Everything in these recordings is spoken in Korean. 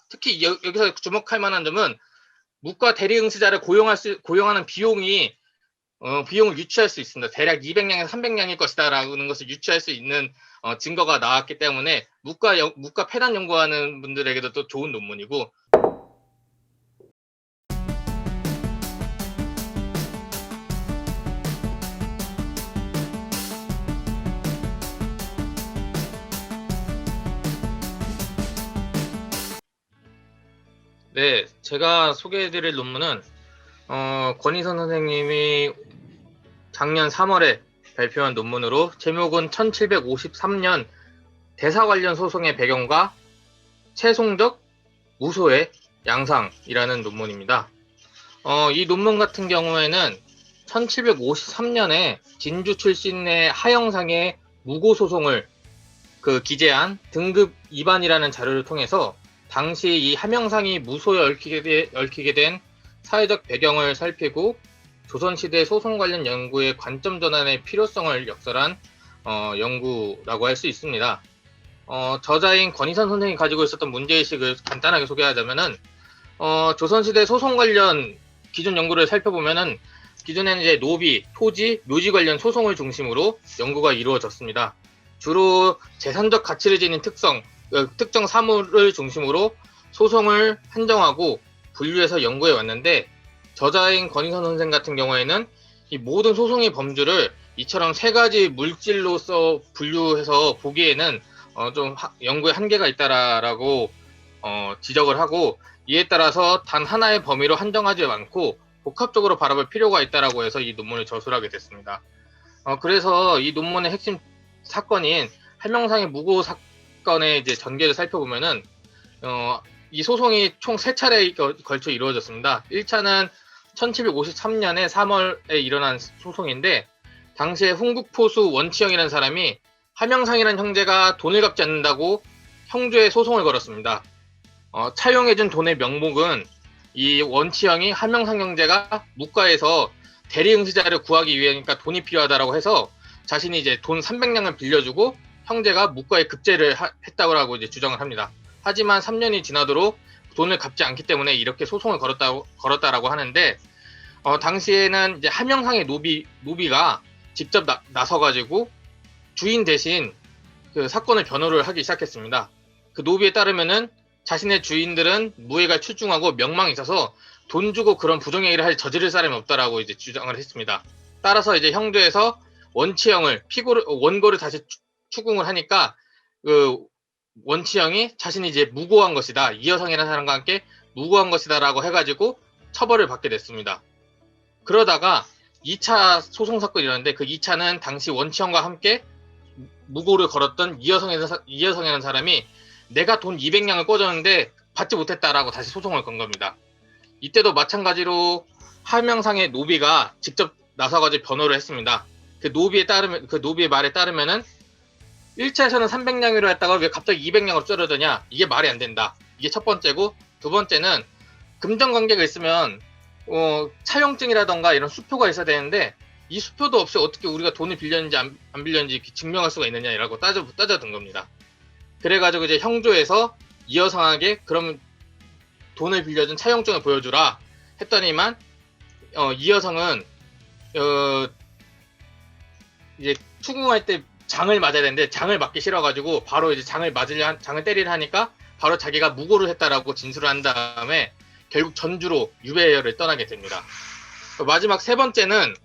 특히 여기서 주목할 만한 점은 무과 대리응시자를 고용하는 비용을 유추할 수 있습니다. 대략 200량에서 300량일 것이다라는 것을 유추할 수 있는 증거가 나왔기 때문에 무과 폐단 연구하는 분들에게도 또 좋은 논문이고. 네, 제가 소개해드릴 논문은 권희선 선생님이 작년 3월에 발표한 논문으로 제목은 1753년 대사 관련 소송의 배경과 최송적 무소의 양상이라는 논문입니다. 이 논문 같은 경우에는 1753년에 진주 출신의 하영상의 무고 소송을 기재한 등급 2반이라는 자료를 통해서 당시 이 하명상이 무소에 얽히게 된 사회적 배경을 살피고 조선시대 소송 관련 연구의 관점 전환의 필요성을 역설한 연구라고 할 수 있습니다. 저자인 권희선 선생이 가지고 있었던 문제의식을 간단하게 소개하자면은 조선시대 소송 관련 기존 연구를 살펴보면은 기존에는 이제 노비, 토지, 묘지 관련 소송을 중심으로 연구가 이루어졌습니다. 주로 재산적 가치를 지닌 특정 사물을 중심으로 소송을 한정하고 분류해서 연구해 왔는데, 저자인 권희선 선생 같은 경우에는 이 모든 소송의 범주를 이처럼 세 가지 물질로서 분류해서 보기에는 좀 연구에 한계가 있다라고 지적을 하고, 이에 따라서 단 하나의 범위로 한정하지 않고 복합적으로 바라볼 필요가 있다라고 해서 이 논문을 저술하게 됐습니다. 그래서 이 논문의 핵심 사건인 하명상의 무고 사건의 이제 전개를 살펴보면은 이 소송이 총 3차례에 걸쳐 이루어졌습니다. 1차는 1753년에 3월에 일어난 소송인데, 당시에 훈국포수 원치영이라는 사람이 하명상이라는 형제가 돈을 갚지 않는다고 형조에 소송을 걸었습니다. 차용해준 돈의 명목은 이 원치영이 하명상 형제가 무과에서 대리응시자를 구하기 위해니까 돈이 필요하다라고 해서 자신이 이제 돈 300량을 빌려주고 형제가 무과에 급제를 했다고 이제 주장을 합니다. 하지만 3년이 지나도록 돈을 갚지 않기 때문에 이렇게 소송을 걸었다라고 하는데, 당시에는 이제 하명상의 노비가 직접 나서가지고 주인 대신 그 사건을 변호를 하기 시작했습니다. 그 노비에 따르면은 자신의 주인들은 무예가 출중하고 명망이 있어서 돈 주고 그런 부정행위를 저지를 사람이 없다라고 이제 주장을 했습니다. 따라서 이제 형조에서 원치영을 원고를 다시 추궁을 하니까 그 원치영이 자신이 이제 무고한 것이다, 이여성이라는 사람과 함께 무고한 것이다라고 해가지고 처벌을 받게 됐습니다. 그러다가 2차 소송 사건이 일어났는데, 그 2차는 당시 원치영과 함께 무고를 걸었던 이여성이라는 사람이 내가 돈 200량을 꿔줬는데 받지 못했다라고 다시 소송을 건 겁니다. 이때도 마찬가지로 하명상의 노비가 직접 나서가지고 변호를 했습니다. 그 노비의 말에 따르면은 1차에서는 300량으로 했다가 왜 갑자기 200량으로 줄어드냐, 이게 말이 안 된다. 이게 첫 번째고, 두 번째는 금전관계가 있으면 차용증이라던가 이런 수표가 있어야 되는데 이 수표도 없이 어떻게 우리가 돈을 빌렸는지 안 빌렸는지 증명할 수가 있느냐라고 따져든 겁니다. 그래가지고 이제 형조에서 이여성에게 그럼 돈을 빌려준 차용증을 보여주라 했더니만 이여성은 이제 추궁할 때 장을 맞아야 되는데 장을 맞기 싫어가지고 바로 이제 장을 때리려 하니까 바로 자기가 무고를 했다라고 진술을 한 다음에 결국 전주로 유배를 떠나게 됩니다. 마지막 세 번째는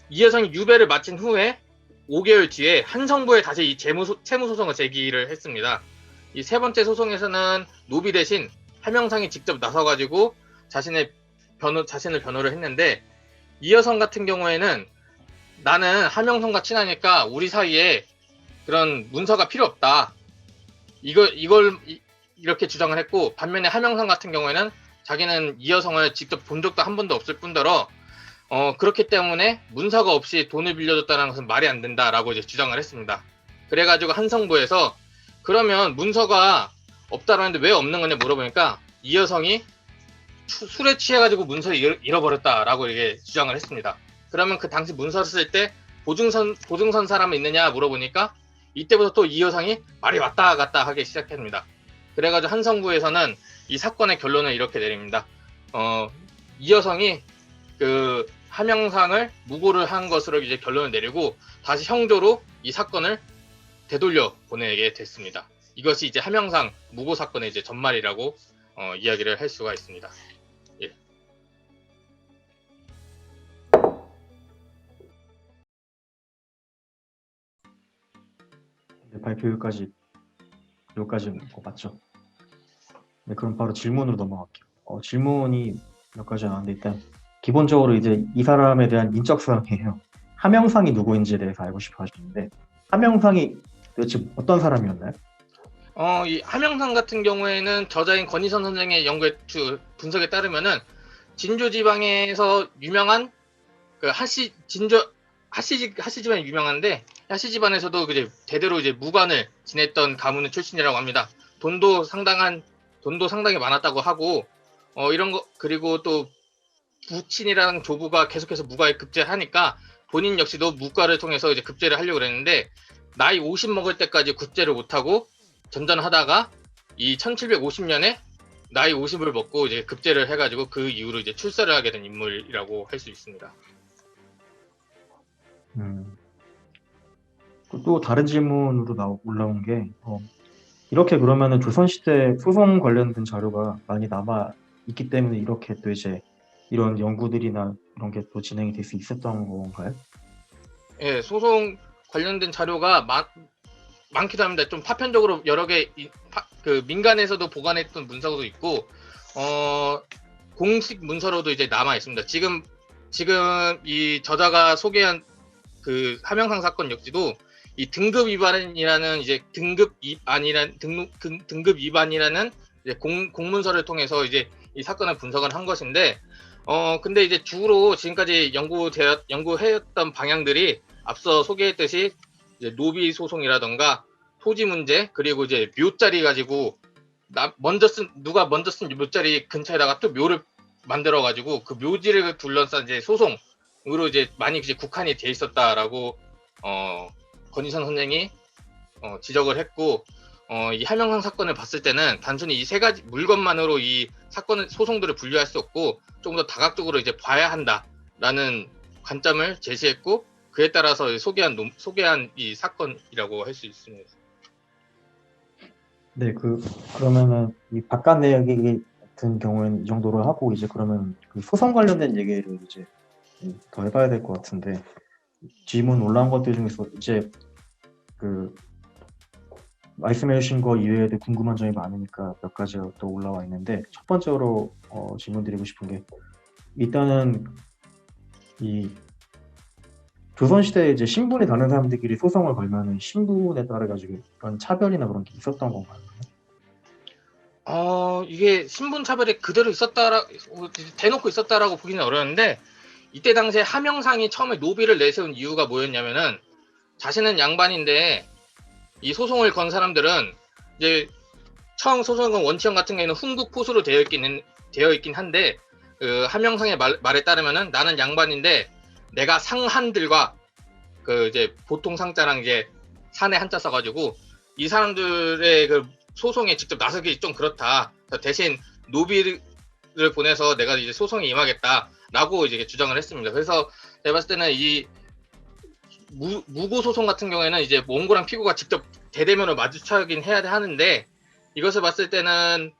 이여성이 유배를 마친 후에 5개월 뒤에 한성부에 다시 이 채무소송을 제기를 했습니다. 이 세 번째 소송에서는 노비 대신 하명상이 직접 나서가지고 자신을 변호를 했는데, 이여성 같은 경우에는 나는 하명상과 친하니까 우리 사이에 그런 문서가 필요 없다, 이걸 이렇게 주장을 했고, 반면에 하명상 같은 경우에는 자기는 이여성을 직접 본 적도 한 번도 없을 뿐더러 그렇기 때문에 문서가 없이 돈을 빌려줬다는 것은 말이 안 된다라고 이제 주장을 했습니다. 그래가지고 한성부에서 그러면 문서가 없다라는데 왜 없는 거냐 물어보니까 이여성이 술에 취해가지고 문서를 잃어버렸다라고 이게 주장을 했습니다. 그러면 그 당시 문서를 쓸 때 보증선 사람은 있느냐 물어보니까 이때부터 또 이여성이 말이 왔다 갔다 하기 시작합니다. 그래가지고 한성부에서는 이 사건의 결론을 이렇게 내립니다. 이 여성이 그 함영상을 무고를 한 것으로 이제 결론을 내리고 다시 형조로 이 사건을 되돌려 보내게 됐습니다. 이것이 이제 함영상 무고 사건의 이제 전말이라고 이야기를 할 수가 있습니다. 예. 네, 발표 여기까지 맞죠? 네, 그럼 바로 질문으로 넘어갈게요. 질문이 몇 가지 나왔는데 일단 기본적으로 이제 이 사람에 대한 인적 사항이에요. 함영상이 누구인지에 대해서 알고 싶어 하시는데 함영상이 도대체 어떤 사람이었나요? 이 함영상 같은 경우에는 저자인 권희선 선생의 연구 분석에 따르면은 진주 지방에서 유명한 그 하씨 집안이 유명한데 하씨 집안에서도 이제 대대로 이제 무관을 지냈던 가문 출신이라고 합니다. 돈도 상당히 많았다고 하고 이런 거 그리고 또 부친이랑 조부가 계속해서 무과에 급제하니까 본인 역시도 무과를 통해서 이제 급제를 하려고 그랬는데 나이 50 먹을 때까지 급제를 못하고 전전하다가 이 1750년에 나이 50을 먹고 이제 급제를 해가지고 그 이후로 이제 출세를 하게 된 인물이라고 할 수 있습니다. 또 다른 질문으로 올라온 게 이렇게 그러면은 조선시대 소송 관련된 자료가 많이 남아 있기 때문에 이렇게 또 이제 이런 연구들이나 이런 게 또 진행이 될 수 있었던 건가요? 예, 소송 관련된 자료가 많기도 합니다. 좀 파편적으로 여러 개 그 민간에서도 보관했던 문서도 있고 공식 문서로도 이제 남아 있습니다. 지금 이 저자가 소개한 그 함영상 사건 역시도 이 등급 위반이라는 이제 등급 위반이라는 이제 공문서를 통해서 이제 이 사건을 분석을 한 것인데 근데 이제 주로 지금까지 연구해왔던 방향들이 앞서 소개했듯이 이제 노비 소송이라던가 토지 문제 그리고 이제 묘자리 가지고 누가 먼저 쓴 묘자리 근처에다가 또 묘를 만들어 가지고 그 묘지를 둘러싼 이제 소송으로 이제 많이 이제 국한이 돼 있었다라고 권희선 선생이 지적을 했고 이 함영상 사건을 봤을 때는 단순히 이 세 가지 물건만으로 이 소송들을 분류할 수 없고 조금 더 다각적으로 이제 봐야 한다라는 관점을 제시했고 그에 따라서 소개한 이 사건이라고 할 수 있습니다. 네, 그러면은 이 바깥 내역 같은 경우에는 이 정도로 하고 이제 그러면 그 소송 관련된 얘기를 이제 더 해봐야 될 것 같은데 질문 올라온 것들 중에서 이제 그 말씀해주신 거 이외에도 궁금한 점이 많으니까 몇 가지 또 올라와 있는데 첫 번째로 질문드리고 싶은 게 일단은 이 조선시대에 이제 신분이 다른 사람들끼리 소송을 걸면은 신분에 따라 가지고 그런 차별이나 그런 게 있었던 건가요? 이게 신분 차별이 그대로 대놓고 있었다라고 보기는 어려운데 이때 당시에 함영상이 처음에 노비를 내세운 이유가 뭐였냐면은 자신은 양반인데 이 소송을 건 사람들은 이제 처음 소송건 원칙형 같은 경우에는 훈국 포수로 되어 있긴 한데 그 함영상의 말에 따르면은 나는 양반인데 내가 상한들과 그 이제 보통 상자랑 이제 산에 한자 써가지고 이 사람들의 그 소송에 직접 나서기 좀 그렇다. 대신 노비를 보내서 내가 이제 소송에 임하겠다라고 이제 주장을 했습니다. 그래서 제가 봤을 때는 이 무고 소송 같은 경우에는 이제 원고랑 피고가 직접 대대면을 마주쳐야긴 해야 하는데 이것을 봤을 때는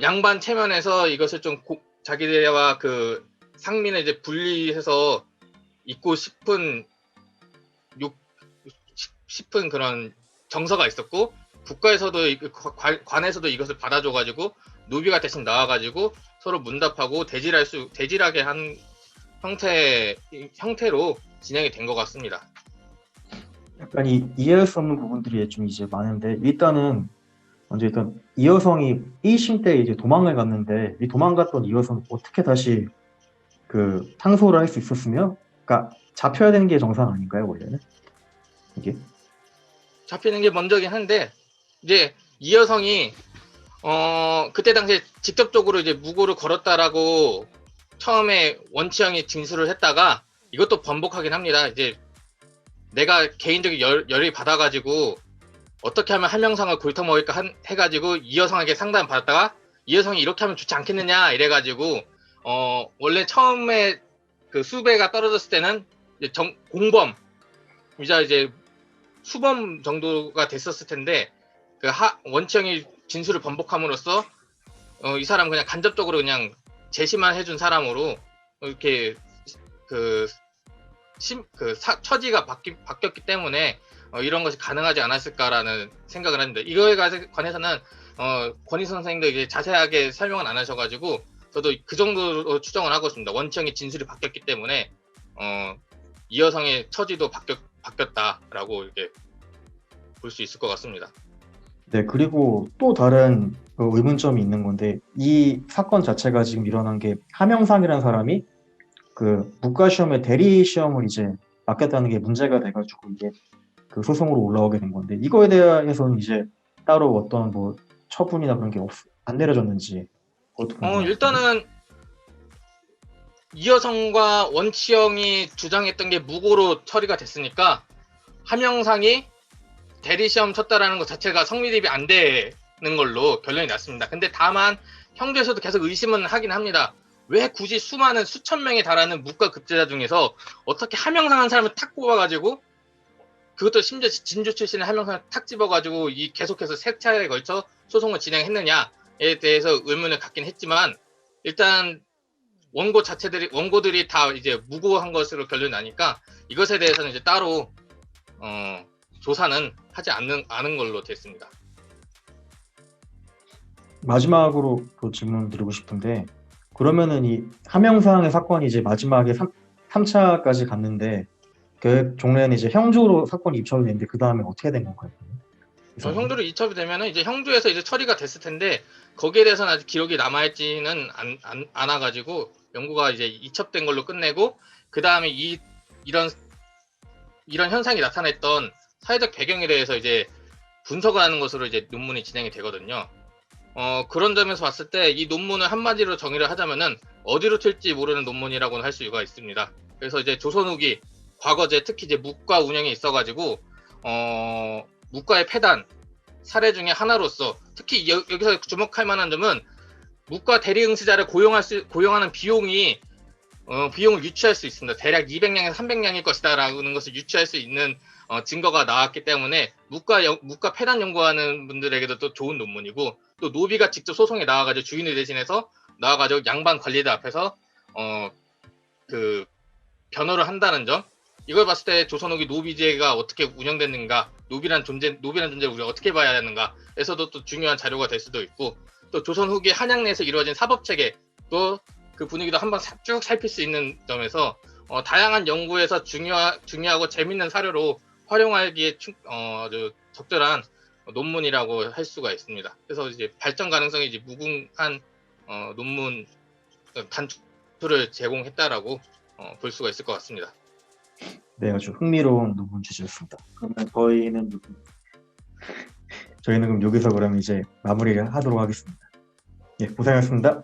양반 체면에서 이것을 좀 자기들과 그 상민을 이제 분리해서 있고 싶은 그런 정서가 있었고 국가에서도 관에서도 이것을 받아줘가지고 노비가 대신 나와가지고 서로 문답하고 대질하게 한 형태로 진행이 된 것 같습니다. 약간 이해할 수 없는 부분들이 좀 이제 많은데 일단 이 여성이 1심 때 이제 도망을 갔는데 이 도망갔던 이 여성 어떻게 다시 그 항소를 할 수 있었으며, 그러니까 잡혀야 되는 게 정상 아닌가요 원래는? 이게 잡히는 게 먼저긴 한데 이제 이 여성이 그때 당시에 직접적으로 이제 무고를 걸었다라고 처음에 원치형이 진술을 했다가 이것도 번복하긴 합니다. 이제 내가 개인적인 열이 받아가지고 어떻게 하면 함영상을 골터먹을까 해가지고 이 여성에게 상담 받았다가 이 여성이 이렇게 하면 좋지 않겠느냐 이래가지고 원래 처음에 그 수배가 떨어졌을 때는 이제 공범 이제 수범 정도가 됐었을 텐데 그 원치형이 진술을 번복함으로써 이 사람 그냥 간접적으로 그냥 제시만 해준 사람으로 이렇게 처지가 바뀌었기 때문에 이런 것이 가능하지 않았을까라는 생각을 합니다. 이거에 관해서는 권희 선생님도 이제 자세하게 설명은 안 하셔가지고 저도 그 정도로 추정을 하고 있습니다. 원치형의 진술이 바뀌었기 때문에 이 여성의 처지도 바뀌었다라고 이렇게 볼 수 있을 것 같습니다. 네, 그리고 또 다른 의문점이 있는 건데, 이 사건 자체가 지금 일어난 게 함영상이라는 사람이 그 문과시험에 대리 시험을 이제 맡겼다는 게 문제가 돼가지고 이게 그 소송으로 올라오게 된 건데, 이거에 대해서는 이제 따로 어떤 뭐 처분이나 그런 게 안 내려졌는지 그것도 궁금합니다. 일단은 이 여성과 원치형이 주장했던 게 무고로 처리가 됐으니까 함영상이 대리시험 쳤다라는 것 자체가 성립이 안 되는 걸로 결론이 났습니다. 근데 다만 형제에서도 계속 의심은 하긴 합니다. 왜 굳이 수많은 수천 명에 달하는 무과 급제자 중에서 어떻게 함영상한 사람을 탁 뽑아가지고 그것도 심지어 진주 출신의 함영상을 탁 집어가지고 계속해서 세 차례에 걸쳐 소송을 진행했느냐에 대해서 의문을 갖긴 했지만 일단 원고들이 다 이제 무고한 것으로 결론이 나니까 이것에 대해서는 이제 따로 조사는 하지 않은 걸로 됐습니다. 마지막으로 또 질문 드리고 싶은데, 그러면은 이 함영상의 사건이 이제 마지막에 3차까지 갔는데, 그 종래는 이제 형주로 사건이 입찰이 됐는데, 그 다음에 어떻게 된 건가요? 형주로 이첩이 되면은 이제 형주에서 이제 처리가 됐을 텐데 거기에 대해서는 아직 기록이 남아있지는 않아가지고 연구가 이제 이첩된 걸로 끝내고 그 다음에 이런 현상이 나타냈던 사회적 배경에 대해서 이제 분석을 하는 것으로 이제 논문이 진행이 되거든요. 그런 점에서 봤을 때 이 논문을 한마디로 정의를 하자면은 어디로 튈지 모르는 논문이라고는 할 수가 있습니다. 그래서 이제 조선 후기 과거제 특히 이제 묵과 운영에 있어가지고 묵과의 폐단 사례 중에 하나로서 특히 여기서 주목할 만한 점은 묵과 대리응시자를 고용하는 비용을 유추할 수 있습니다. 대략 200량에서 300량일 것이다 라는 것을 유추할 수 있는 증거가 나왔기 때문에 묵과 폐단 연구하는 분들에게도 또 좋은 논문이고 또 노비가 직접 소송에 나와가지고 주인을 대신해서 나와가지고 양반 관리들 앞에서 그 변호를 한다는 점, 이걸 봤을 때 조선 후기 노비제가 어떻게 운영됐는가, 노비란 존재를 우리가 어떻게 봐야 하는가에서도 또 중요한 자료가 될 수도 있고, 또 조선 후기 한양 내에서 이루어진 사법체계, 또 그 분위기도 한번 쭉 살필 수 있는 점에서 다양한 연구에서 중요하고 재밌는 사료로 활용하기에 적절한 논문이라고 할 수가 있습니다. 그래서 이제 발전 가능성이 이제 무궁한 논문 단초를 제공했다라고 볼 수가 있을 것 같습니다. 네, 아주 흥미로운 논문 주제였습니다. 그러면 저희는 그럼 여기서 그러면 이제 마무리를 하도록 하겠습니다. 예, 고생하셨습니다.